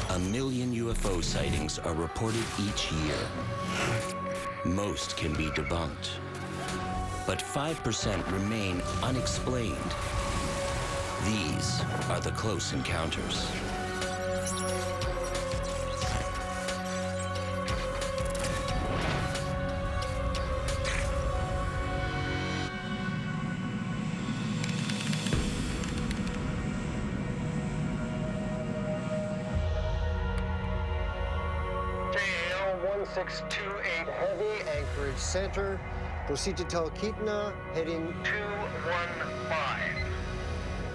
1 million UFO sightings are reported each year. Most can be debunked, but 5% remain unexplained. These are the close encounters. JL1628 Heavy, Anchorage Center. Proceed to Talkeetna, heading 215.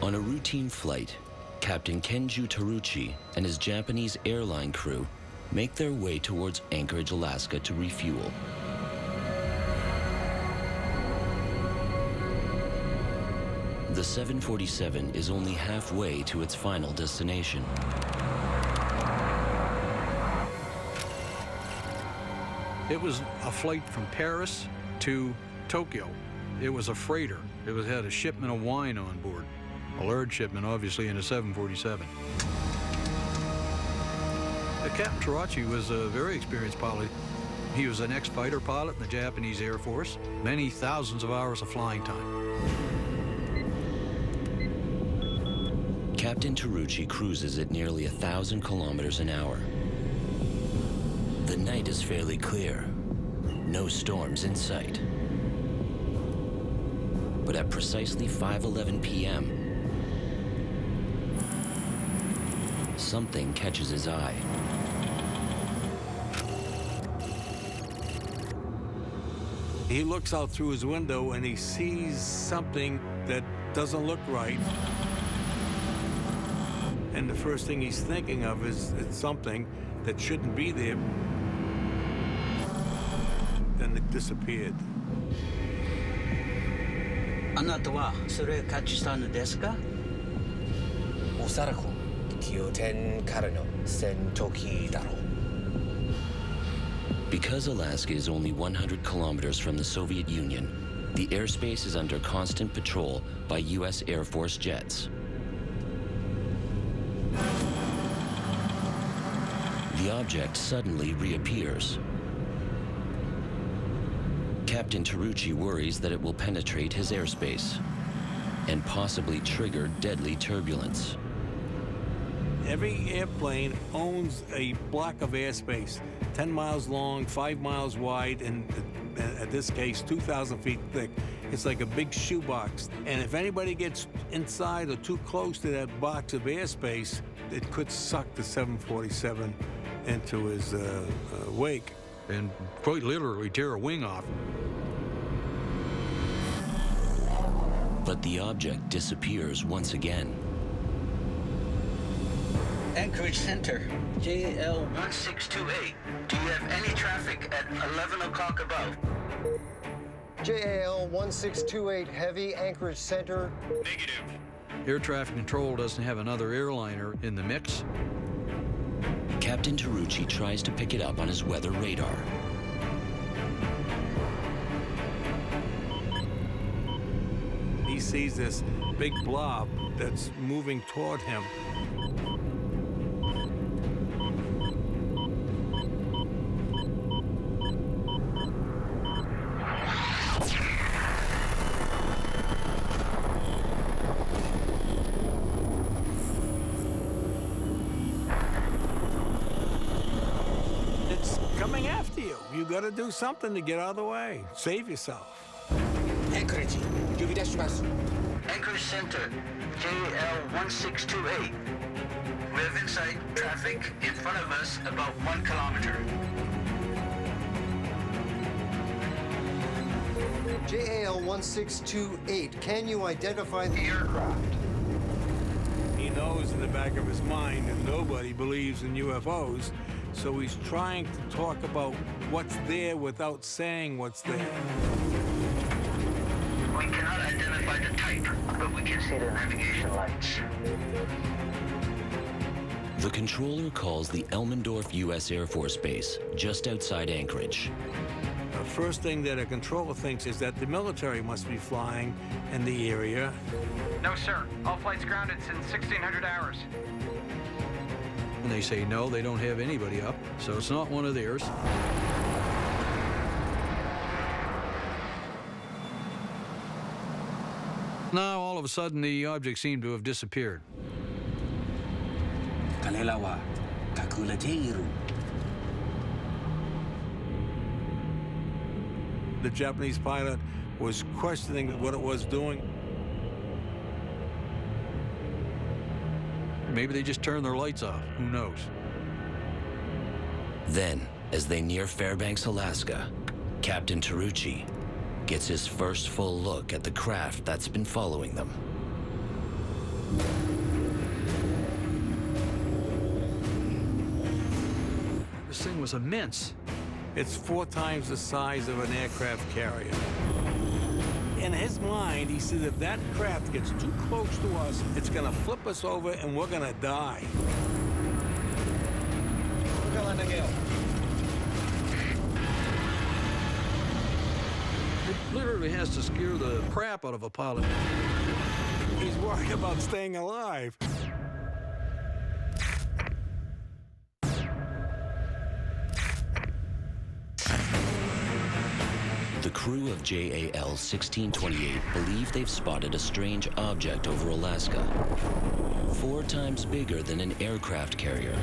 On a routine flight, Captain Kenju Taruchi and his Japanese airline crew make their way towards Anchorage, Alaska to refuel. The 747 is only halfway to its final destination. It was a flight from Paris to Tokyo. It was a freighter. It had a shipment of wine on board. A large shipment, obviously, in a 747. Captain Taruchi was a very experienced pilot. He was an ex-fighter pilot in the Japanese Air Force. Many thousands of hours of flying time. Captain Taruchi cruises at nearly 1,000 kilometers an hour. The night is fairly clear. No storms in sight. But at precisely 5:11 p.m., something catches his eye. He looks out through his window and he sees something that doesn't look right. And the first thing he's thinking of is it's something that shouldn't be there. Then it disappeared. あなたはそれをキャッチしたのですか? おそらく宮殿からの戦闘機だろう. Because Alaska is only 100 kilometers from the Soviet Union, the airspace is under constant patrol by U.S. Air Force jets. The object suddenly reappears. Captain Taruchi worries that it will penetrate his airspace and possibly trigger deadly turbulence. Every airplane owns a block of airspace, 10 miles long, 5 miles wide, and in this case, 2,000 feet thick. It's like a big shoebox. And if anybody gets inside or too close to that box of airspace, it could suck the 747 into his wake. And quite literally tear a wing off. But the object disappears once again. Anchorage Center, JL1628. Do you have any traffic at 11 o'clock above? JL1628 Heavy, Anchorage Center. Negative. Air traffic control doesn't have another airliner in the mix. Captain Taruchi tries to pick it up on his weather radar. He sees this big blob that's moving toward him. It's coming after you. You gotta do something to get out of the way. Save yourself. Anchorage, 呼び出します. Anchorage Center, JL1628. We have inside traffic in front of us about 1 kilometer. JL1628, can you identify the aircraft? He knows in the back of his mind that nobody believes in UFOs, so he's trying to talk about what's there without saying what's there. We cannot identify the type, but we can see the navigation lights. The controller calls the Elmendorf U.S. Air Force Base, just outside Anchorage. The first thing that a controller thinks is that the military must be flying in the area. No, sir. All flights grounded since 1600 hours. And they say no, they don't have anybody up, so it's not one of theirs. Now, all of a sudden, the object seemed to have disappeared. 彼らは隠れている。 The Japanese pilot was questioning what it was doing. Maybe they just turned their lights off. Who knows? Then, as they near Fairbanks, Alaska, Captain Tarucci gets his first full look at the craft that's been following them. This thing was immense. It's 4 times the size of an aircraft carrier. In his mind, he said if that craft gets too close to us, it's gonna flip us over and we're gonna die. It literally has to scare the crap out of a pilot. He's worried about staying alive. The crew of JAL 1628 believe they've spotted a strange object over Alaska, 4 times bigger than an aircraft carrier.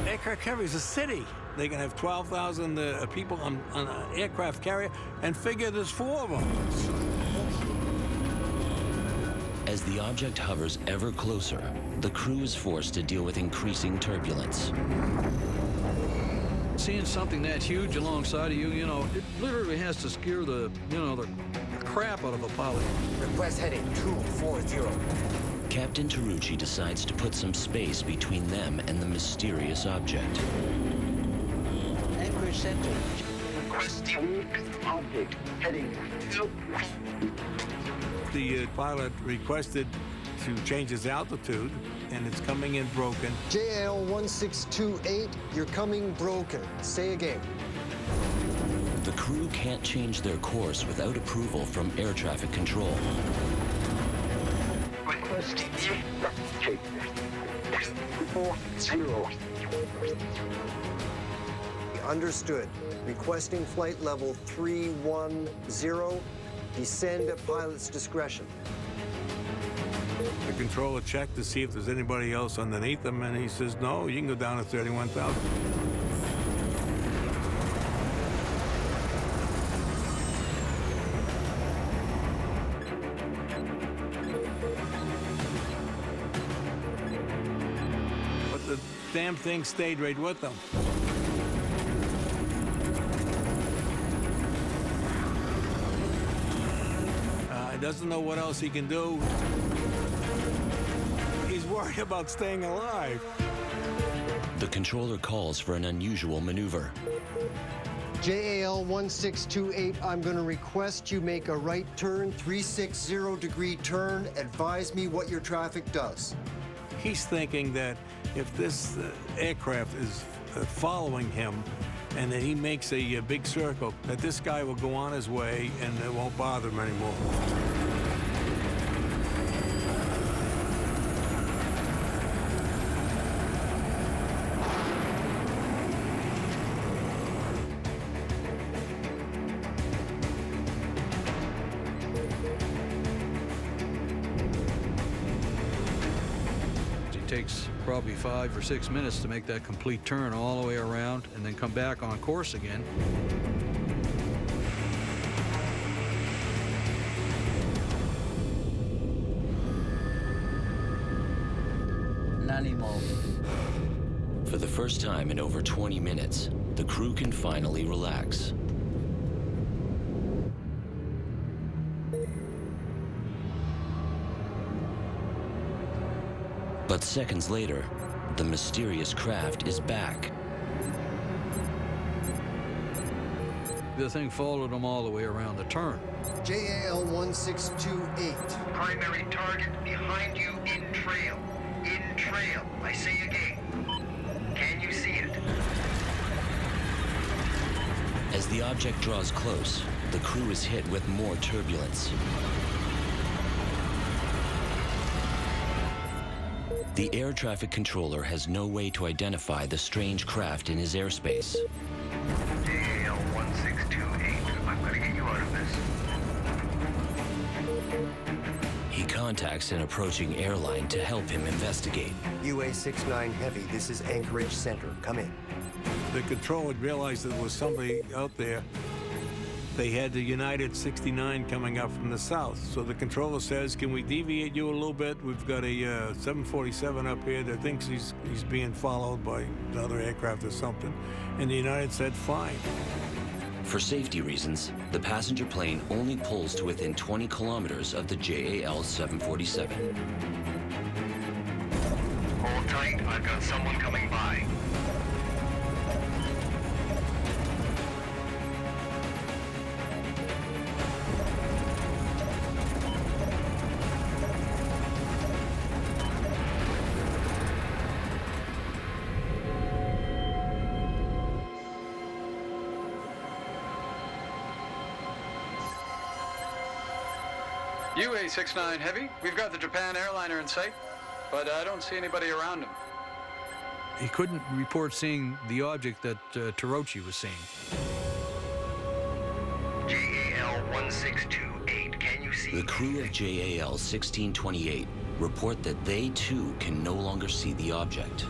Aircraft carrier is a city. They can have 12,000 people on an aircraft carrier, and figure there's 4 of them. As the object hovers ever closer, the crew is forced to deal with increasing turbulence. Seeing something that huge alongside of you, you know, it literally has to scare the crap out of a pilot. Request heading 240. Captain Tarucci decides to put some space between them and the mysterious object. Anchorage Center. Requesting object heading 2. The pilot requested to change his altitude, and it's coming in broken. JAL 1628, you're coming broken. Say again. The crew can't change their course without approval from air traffic control. Requesting object 240. Understood. Requesting flight level 310. Descend at pilot's discretion. The controller checked to see if there's anybody else underneath him, and he says, no, you can go down to 31,000. But the damn thing stayed right with them. He doesn't know what else he can do. He's worried about staying alive. The controller calls for an unusual maneuver. JAL 1628, I'm going to request you make a right turn, 360-degree turn. Advise me what your traffic does. He's thinking that if this aircraft is following him and that he makes a big circle, that this guy will go on his way and it won't bother him anymore. It takes probably 5 or 6 minutes to make that complete turn all the way around and then come back on course again. Nanimo. For the first time in over 20 minutes, the crew can finally relax. But seconds later, the mysterious craft is back. The thing followed them all the way around the turn. JAL 1628. Primary target behind you in trail. In trail. I say again. Can you see it? As the object draws close, the crew is hit with more turbulence. The air traffic controller has no way to identify the strange craft in his airspace. JAL 1628. I'm going to get you out of this. He contacts an approaching airline to help him investigate. UA-69 Heavy, this is Anchorage Center. Come in. The controller realized there was somebody out there. They had the United 69 coming up from the south. So the controller says, can we deviate you a little bit? We've got a 747 up here that thinks he's being followed by another aircraft or something. And the United said, fine. For safety reasons, the passenger plane only pulls to within 20 kilometers of the JAL 747. Hold tight. I've got someone coming by. UA-69 Heavy, we've got the Japan airliner in sight, but I don't see anybody around him. He couldn't report seeing the object that Tarochi was seeing. JAL 1628. Can you see? The crew of JAL 1628 report that they too can no longer see the object.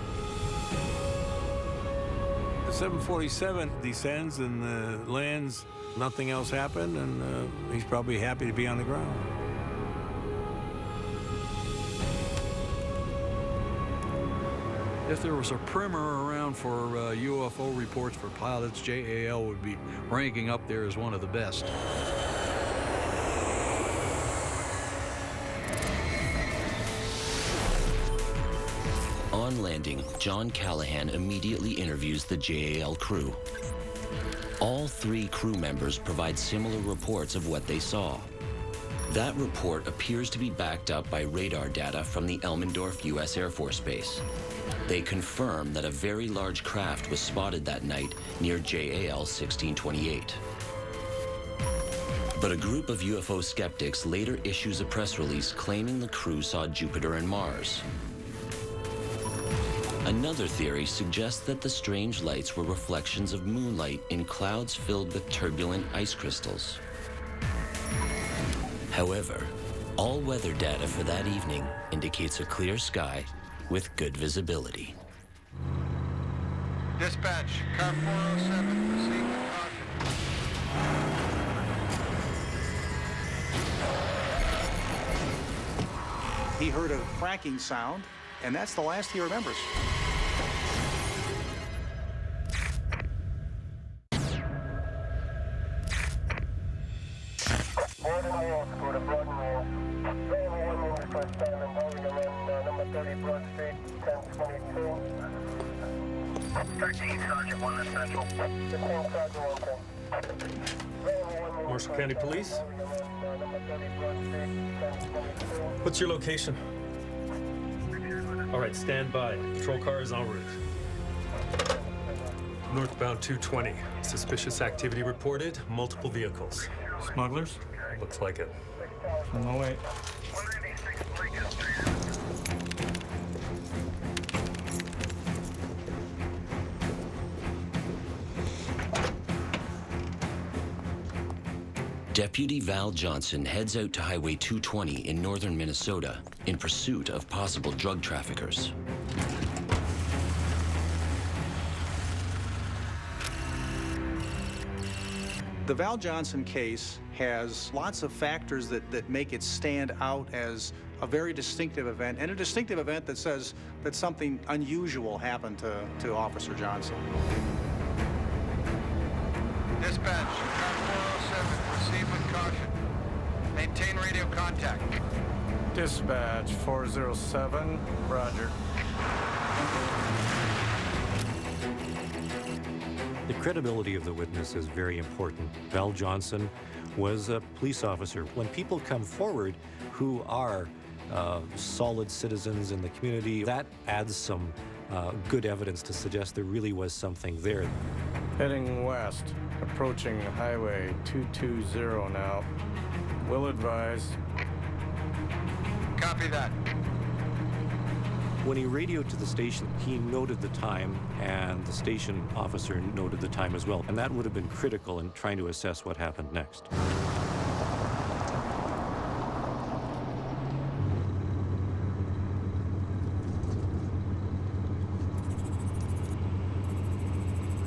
The 747 descends and lands. Nothing else happened, and he's probably happy to be on the ground. If there was a primer around for UFO reports for pilots, JAL would be ranking up there as one of the best. On landing, John Callahan immediately interviews the JAL crew. All 3 crew members provide similar reports of what they saw. That report appears to be backed up by radar data from the Elmendorf U.S. Air Force Base. They confirm that a very large craft was spotted that night near JAL 1628. But a group of UFO skeptics later issues a press release claiming the crew saw Jupiter and Mars. Another theory suggests that the strange lights were reflections of moonlight in clouds filled with turbulent ice crystals. However, all weather data for that evening indicates a clear sky with good visibility. Dispatch, car 407, proceed with caution. He heard a cracking sound, and that's the last he remembers. Marshall County Police? What's your location? All right, stand by. Patrol car is en route. Northbound 220. Suspicious activity reported. Multiple vehicles. Smugglers? Looks like it. On my way. Deputy Val Johnson heads out to Highway 220 in northern Minnesota in pursuit of possible drug traffickers. The Val Johnson case has lots of factors that make it stand out as a very distinctive event, and a distinctive event that says that something unusual happened to Officer Johnson. Dispatch, car 407, proceed with caution. Maintain radio contact. Dispatch 407, roger. The credibility of the witness is very important. Val Johnson was a police officer. When people come forward who are solid citizens in the community, that adds some good evidence to suggest there really was something there. Heading west, approaching Highway 220 now. Will advise. Copy that. When he radioed to the station, he noted the time, and the station officer noted the time as well, and that would have been critical in trying to assess what happened next.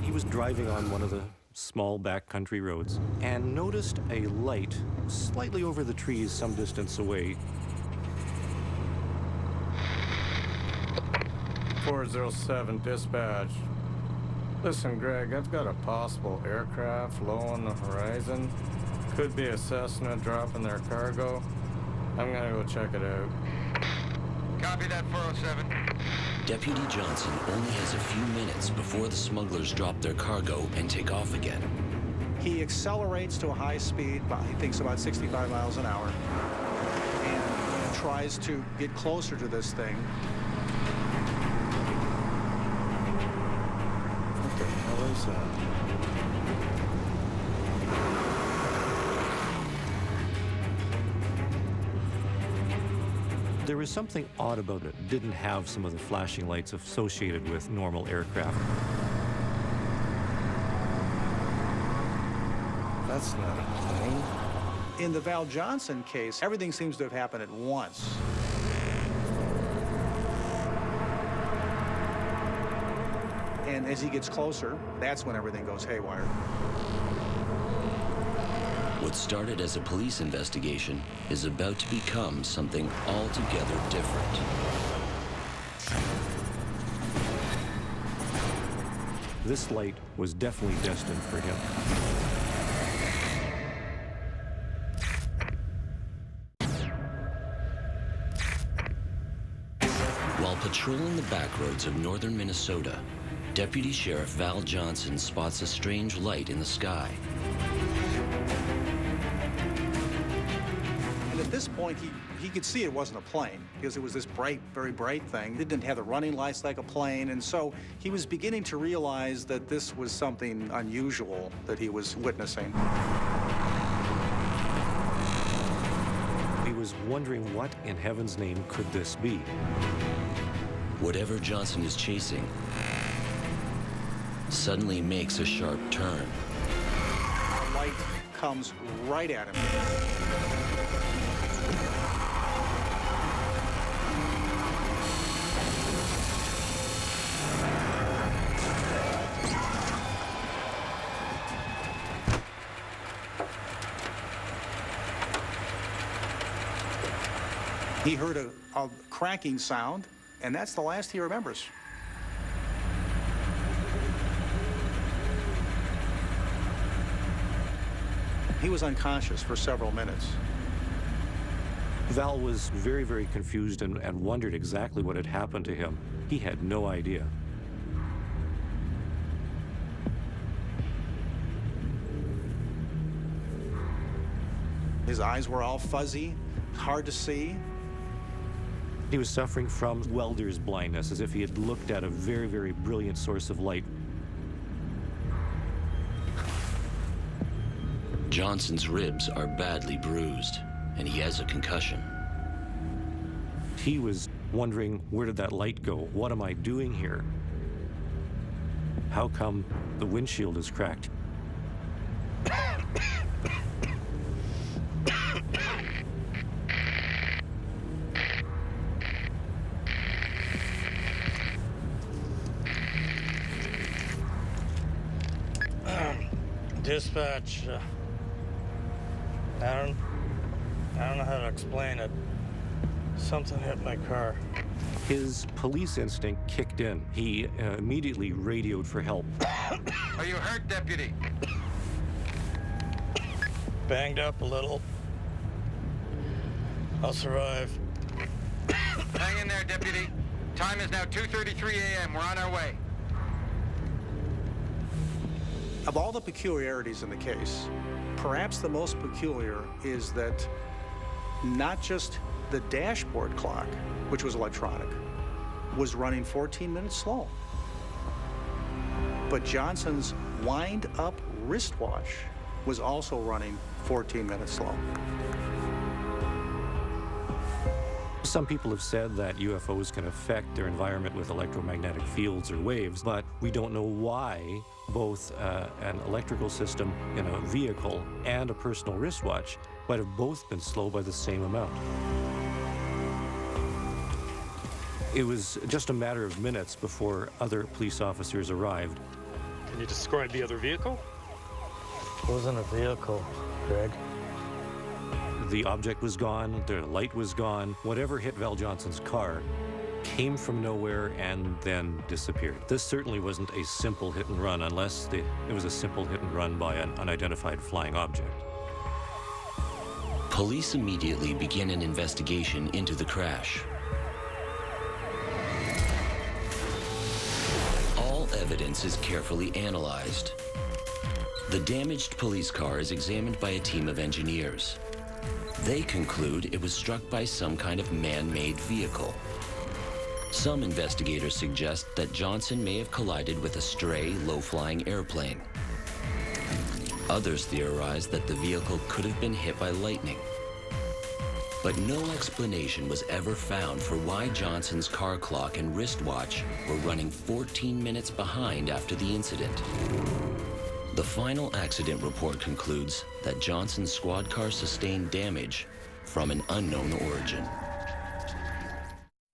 He was driving on one of the small backcountry roads and noticed a light slightly over the trees some distance away. 407 dispatch. Listen, Greg, I've got a possible aircraft low on the horizon. Could be a Cessna dropping their cargo. I'm gonna go check it out. Copy that, 407. Deputy Johnson only has a few minutes before the smugglers drop their cargo and take off again. He accelerates to a high speed, he thinks about 65 miles an hour, and tries to get closer to this thing. What the hell is that? There was something odd about it. It didn't have some of the flashing lights associated with normal aircraft. That's not a plane. In the Val Johnson case, everything seems to have happened at once. And as he gets closer, that's when everything goes haywire. What started as a police investigation is about to become something altogether different. This light was definitely destined for him. While patrolling the back roads of northern Minnesota, Deputy Sheriff Val Johnson spots a strange light in the sky. And at this point, he could see it wasn't a plane because it was this bright, very bright thing. It didn't have the running lights like a plane, and so he was beginning to realize that this was something unusual that he was witnessing. He was wondering what in heaven's name could this be? Whatever Johnson is chasing suddenly makes a sharp turn. The light comes right at him. He heard a cracking sound, and that's the last he remembers. He was unconscious for several minutes. Val was very, very confused and wondered exactly what had happened to him. He had no idea. His eyes were all fuzzy, hard to see. He was suffering from welder's blindness, as if he had looked at a very, very brilliant source of light. Johnson's ribs are badly bruised, and he has a concussion. He was wondering, where did that light go? What am I doing here? How come the windshield is cracked? Dispatch, I don't know how to explain it. Something hit my car. His police instinct kicked in. He immediately radioed for help. Are you hurt, Deputy? Banged up a little. I'll survive. Hang in there, Deputy. Time is now 2:33 a.m. We're on our way. Of all the peculiarities in the case, perhaps the most peculiar is that not just the dashboard clock, which was electronic, was running 14 minutes slow, but Johnson's wind-up wristwatch was also running 14 minutes slow. Some people have said that UFOs can affect their environment with electromagnetic fields or waves, but we don't know why both an electrical system in a vehicle and a personal wristwatch might have both been slowed by the same amount. It was just a matter of minutes before other police officers arrived. Can you describe the other vehicle? It wasn't a vehicle, Greg. The object was gone, the light was gone. Whatever hit Val Johnson's car came from nowhere and then disappeared. This certainly wasn't a simple hit and run unless it was a simple hit and run by an unidentified flying object. Police immediately begin an investigation into the crash. All evidence is carefully analyzed. The damaged police car is examined by a team of engineers. They conclude it was struck by some kind of man-made vehicle. Some investigators suggest that Johnson may have collided with a stray, low-flying airplane. Others theorize that the vehicle could have been hit by lightning. But no explanation was ever found for why Johnson's car clock and wristwatch were running 14 minutes behind after the incident. The final accident report concludes that Johnson's squad car sustained damage from an unknown origin.